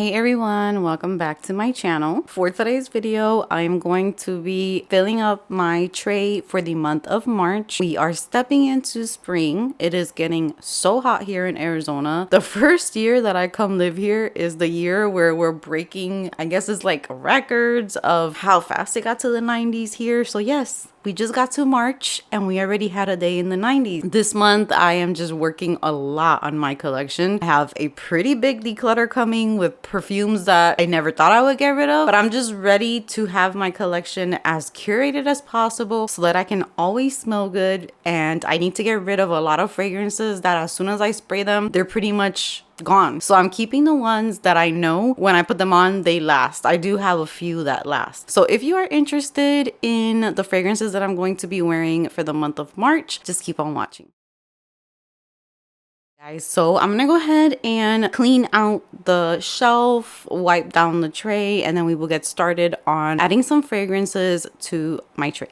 Hey everyone, welcome back to my channel. For today's video, I'm going to be filling up my tray for the month of March. We are stepping into spring. It is getting so hot here in Arizona. The first year that I come live here is the year where we're breaking, I guess it's like records of how fast it got to the 90s here. So yes, we just got to March and we already had a day in the 90s. This month, I am just working a lot on my collection. I have a pretty big declutter coming with perfumes that I never thought I would get rid of, but I'm just ready to have my collection as curated as possible so that I can always smell good. And I need to get rid of a lot of fragrances that as soon as I spray them, they're pretty much gone. So I'm keeping the ones that I know when I put them on, they last. I do have a few that last. So if you are interested in the fragrances that I'm going to be wearing for the month of March, just keep on watching. Guys, so I'm gonna go ahead and clean out the shelf, wipe down the tray, and then we will get started on adding some fragrances to my tray.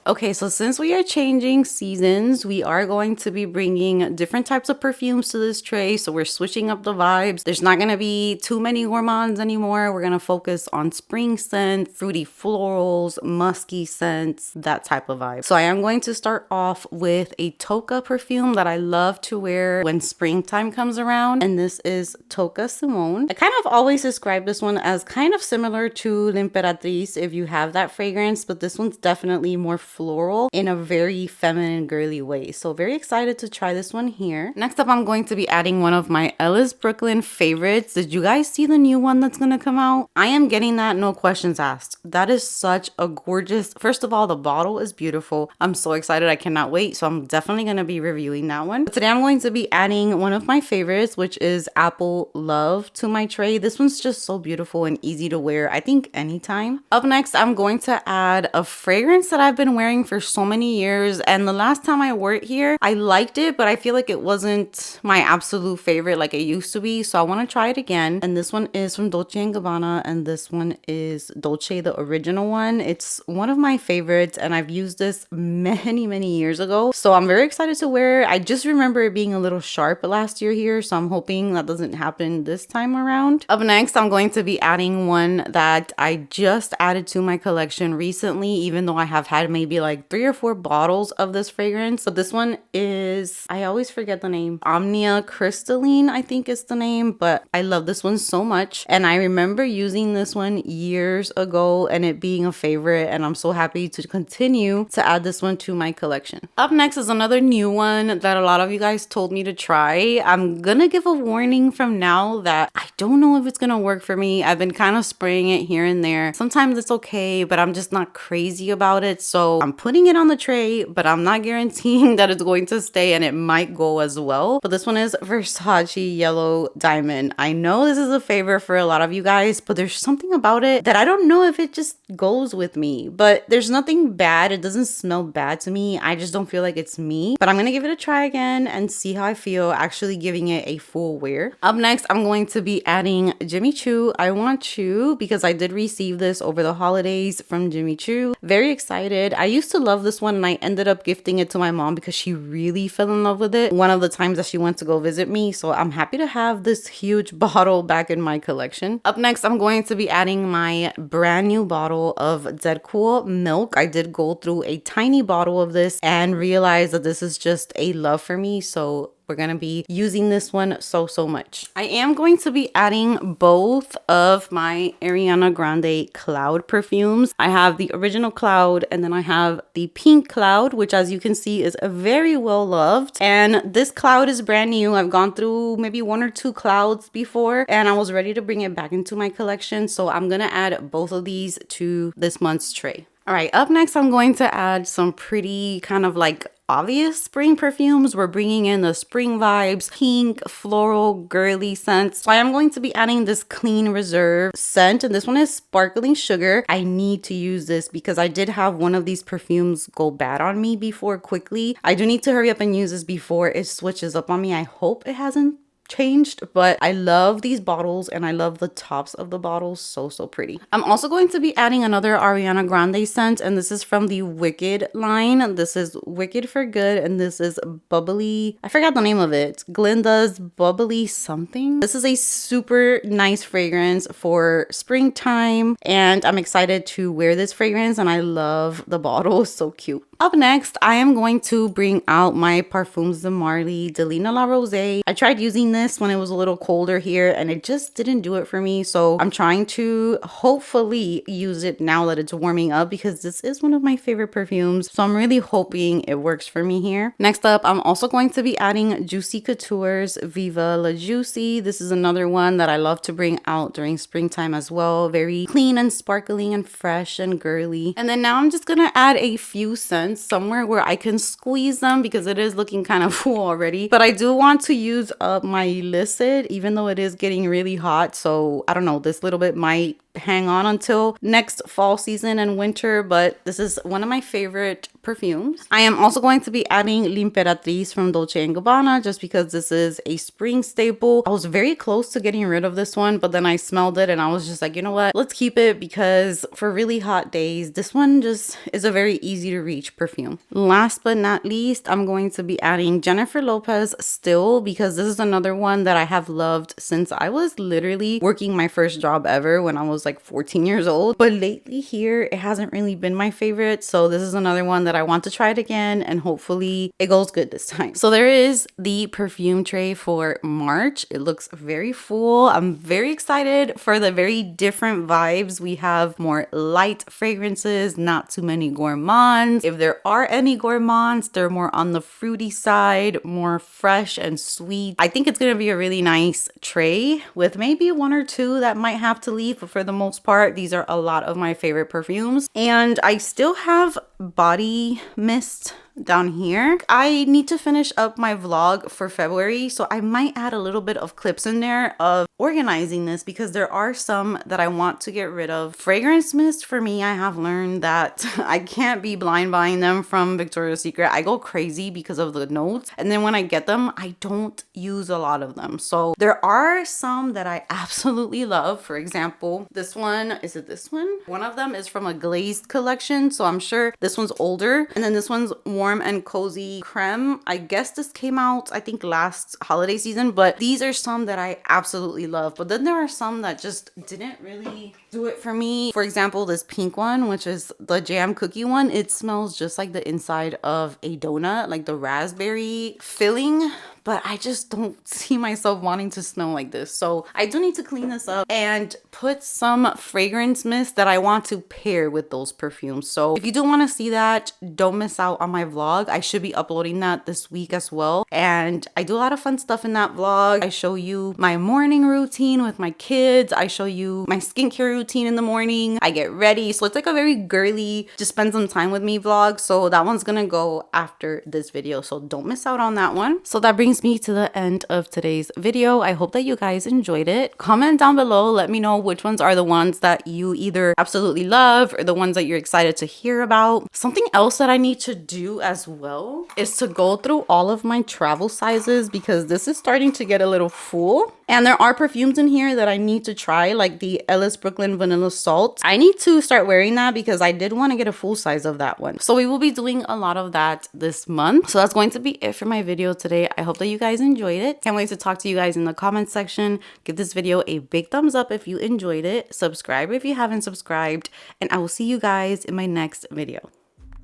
Okay, so since we are changing seasons, we are going to be bringing different types of perfumes to this tray. So we're switching up the vibes. There's not going to be too many gourmands anymore. We're going to focus on spring scents, fruity florals, musky scents, that type of vibe. So I am going to start off with a Toca perfume that I love to wear when springtime comes around. And this is Toca Simone. I kind of always describe this one as kind of similar to L'Imperatrice if you have that fragrance, but this one's definitely more floral in a very feminine girly way. So very excited to try this one here. Next up, I'm going to be adding one of my Ellis Brooklyn favorites. Did you guys see the new one that's gonna come out? I am getting that, no questions asked. That is such a gorgeous, first of all, the bottle is beautiful. I'm so excited, I cannot wait. So I'm definitely gonna be reviewing that one. But today I'm going to be adding one of my favorites, which is Apple Love, to my tray. This one's just so beautiful and easy to wear, I think anytime. Up next, I'm going to add a fragrance that I've been wearing for so many years, and the last time I wore it here, I liked it, but I feel like it wasn't my absolute favorite like it used to be, so I want to try it again. And this one is from Dolce & Gabbana, and this one is Dolce, the original one. It's one of my favorites, and I've used this many years ago, so I'm very excited to wear it. I just remember it being a little sharp last year here, so I'm hoping that doesn't happen this time around. Up next, I'm going to be adding one that I just added to my collection recently, even though I have had maybe like 3 or 4 bottles of this fragrance. But this one is, I always forget the name, Omnia Crystalline, I think is the name, but I love this one so much. And I remember using this one years ago and it being a favorite, and I'm so happy to continue to add this one to my collection. Up next is another new one that a lot of you guys told me to try. I'm gonna give a warning from now that I don't know if it's gonna work for me. I've been kind of spraying it here and there. Sometimes it's okay, but I'm just not crazy about it. So I'm putting it on the tray, but I'm not guaranteeing that it's going to stay, and it might go as well. But this one is Versace Yellow Diamond. I know this is a favorite for a lot of you guys, but there's something about it that I don't know if it just goes with me. But there's nothing bad. It doesn't smell bad to me. I just don't feel like it's me. But I'm gonna give it a try again and see how I feel actually giving it a full wear. Up next, I'm going to be adding Jimmy Choo I Want You, because I did receive this over the holidays from Jimmy Choo. Very excited. I used to love this one, and I ended up gifting it to my mom because she really fell in love with it one of the times that she went to go visit me. So I'm happy to have this huge bottle back in my collection. Up next, I'm going to be adding my brand new bottle of Dead Cool Milk. I did go through a tiny bottle of this and realized that this is just a love for me, so we're gonna be using this one so much. I am going to be adding both of my Ariana Grande Cloud perfumes. I have the original Cloud, and then I have the pink Cloud, which as you can see is very well loved. And this Cloud is brand new. I've gone through maybe 1 or 2 Clouds before, and I was ready to bring it back into my collection. So I'm gonna add both of these to this month's tray. All right, up next, I'm going to add some pretty kind of like obvious spring perfumes. We're bringing in the spring vibes, pink, floral, girly scents. So I am going to be adding this Clean Reserve scent, and this one is Sparkling Sugar. I need to use this because I did have one of these perfumes go bad on me before quickly. I do need to hurry up and use this before it switches up on me. I hope it hasn't changed, but I love these bottles and I love the tops of the bottles. So pretty. I'm also going to be adding another Ariana Grande scent, and this is from the Wicked line. This is Wicked for Good, and this is Bubbly. I forgot the name of it. Glinda's Bubbly something. This is a super nice fragrance for springtime, and I'm excited to wear this fragrance, and I love the bottle. So cute. Up next, I am going to bring out my Perfumes de Marly Delina La Rose. I tried using this when it was a little colder here and it just didn't do it for me. So I'm trying to hopefully use it now that it's warming up, because this is one of my favorite perfumes. So I'm really hoping it works for me here. Next up, I'm also going to be adding Juicy Couture's Viva La Juicy. This is another one that I love to bring out during springtime as well. Very clean and sparkling and fresh and girly. And then now I'm just gonna add a few scents somewhere where I can squeeze them, because it is looking kind of full already. But I do want to use up my illicit, even though it is getting really hot. So I don't know, this little bit might hang on until next fall season and winter, but this is one of my favorite perfumes. I am also going to be adding L'Imperatrice from Dolce & Gabbana, just because this is a spring staple. I was very close to getting rid of this one, but then I smelled it and I was just like, you know what, let's keep it, because for really hot days, this one just is a very easy to reach perfume. Last but not least, I'm going to be adding Jennifer Lopez Still, because this is another one that I have loved since I was literally working my first job ever when I was like 14 years old. But lately here, it hasn't really been my favorite. So this is another one that I want to try it again, and hopefully it goes good this time. So there is the perfume tray for March. It looks very full. I'm very excited for the very different vibes. We have more light fragrances, not too many gourmands. If there are any gourmands, they're more on the fruity side, more fresh and sweet. I think it's going to be a really nice tray with maybe one or two that might have to leave, but for the most part, these are a lot of my favorite perfumes. And I still have body mist down here. I need to finish up my vlog for February, so I might add a little bit of clips in there of organizing this, because there are some that I want to get rid of. Fragrance mist, for me, I have learned that I can't be blind buying them from Victoria's Secret. I go crazy because of the notes, and then when I get them, I don't use a lot of them. So there are some that I absolutely love. For example, this one, is it this one? One of them is from a glazed collection, so I'm sure this one's older, and then this one's Warm and Cozy Creme. I guess this came out, I think, last holiday season, but these are some that I absolutely love. But then there are some that just didn't really do it for me. For example, this pink one, which is the jam cookie one, it smells just like the inside of a donut, like the raspberry filling, but I just don't see myself wanting to smell like this. So I do need to clean this up and put some fragrance mist that I want to pair with those perfumes. So if you do want to see that, don't miss out on my vlog. I should be uploading that this week as well. And I do a lot of fun stuff in that vlog. I show you my morning routine with my kids. I show you my skincare routine in the morning. I get ready. So it's like a very girly, just spend some time with me vlog. So that one's gonna go after this video. So don't miss out on that one. So that brings me to the end of today's video. I hope that you guys enjoyed it. Comment down below. Let me know which ones are the ones that you either absolutely love or the ones that you're excited to hear about. Something else that I need to do as well is to go through all of my travel sizes, because this is starting to get a little full. And there are perfumes in here that I need to try, like the Ellis Brooklyn Vanilla Salt. I need to start wearing that because I did want to get a full size of that one. So we will be doing a lot of that this month. So that's going to be it for my video today. I hope that you guys enjoyed it. Can't wait to talk to you guys in the comment section. Give this video a big thumbs up if you enjoyed it. Subscribe if you haven't subscribed. And I will see you guys in my next video.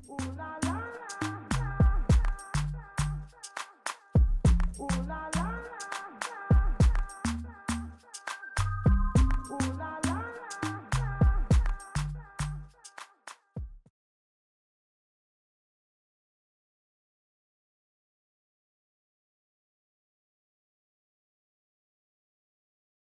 Ooh, la, la.